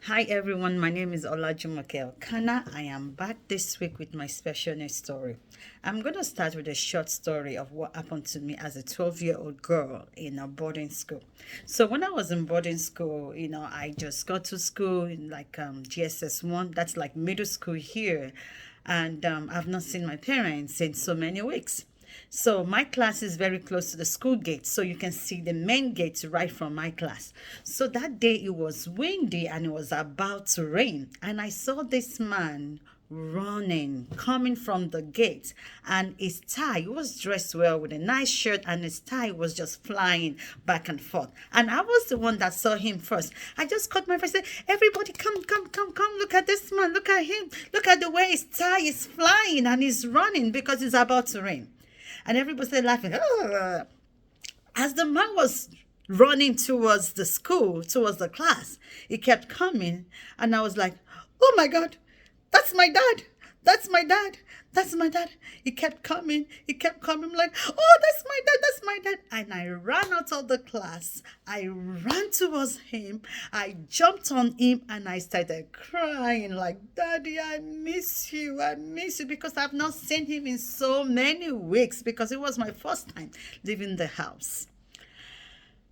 Hi everyone, my name is Olajumoke Kana. I am back this week with my special news story. I'm going to start with a short story of what happened to me as a 12-year-old girl in a boarding school. So when I was in boarding school, I just got to school in like GSS 1, that's like middle school here. And I've not seen my parents in so many weeks. So my class is very close to the school gate, so you can see the main gate right from my class. So that day it was windy and it was about to rain, and I saw this man running coming from the gate, and his tie, he was dressed well with a nice shirt, and his tie was just flying back and forth, and I was the one that saw him first. I just caught my face and said, everybody, come, look at this man, look at him, look at the way his tie is flying and he's running because it's about to rain. And everybody started laughing. "Ah." As the man was running towards the school, towards the class, he kept coming. And I was like, oh my God, that's my dad. That's my dad. That's my dad. He kept coming. He kept coming. I'm like, oh, that's my dad. That's my dad. And I ran out of the class. I ran towards him. I jumped on him and I started crying like, Daddy, I miss you. I miss you, because I've not seen him in so many weeks, because it was my first time leaving the house.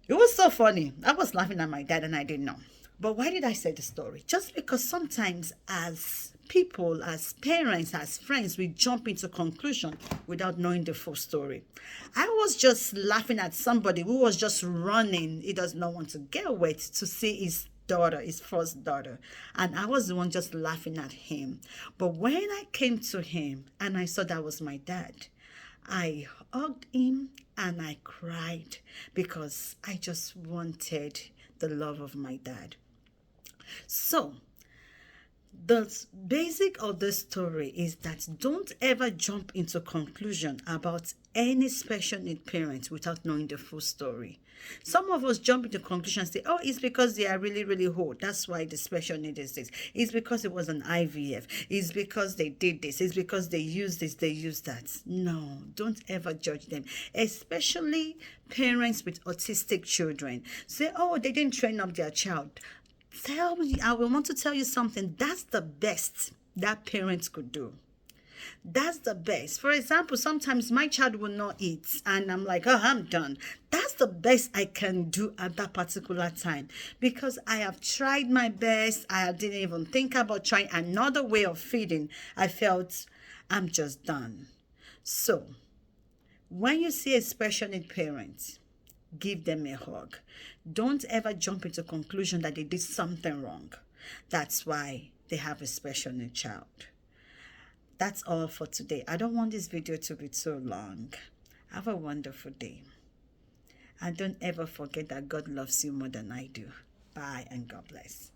It was so funny. I was laughing at my dad and I didn't know. But why did I say the story? Just because sometimes as people, as parents, as friends, we jump into conclusion without knowing the full story. I was just laughing at somebody who was just running. He does not want to get wet to see his daughter, his first daughter. And I was the one just laughing at him. But when I came to him and I saw that was my dad, I hugged him and I cried because I just wanted the love of my dad. So, the basic of the story is that don't ever jump into conclusion about any special need parent without knowing the full story. Some of us jump into conclusion and say, oh, it's because they are really, really old. That's why the special need is this. It's because it was an IVF. It's because they did this. It's because they used this, they used that. No, don't ever judge them, especially parents with autistic children. Say, oh, they didn't train up their child. Tell me, I will want to tell you something. That's the best that parents could do. That's the best. For example, sometimes my child will not eat and I'm like, oh, I'm done. That's the best I can do at that particular time, because I have tried my best. I didn't even think about trying another way of feeding. I felt I'm just done. So when you see a special need parent, give them a hug. Don't ever jump into conclusion that they did something wrong. That's why they have a special need child. That's all for today. I don't want this video to be too long. Have a wonderful day. And don't ever forget that God loves you more than I do. Bye and God bless.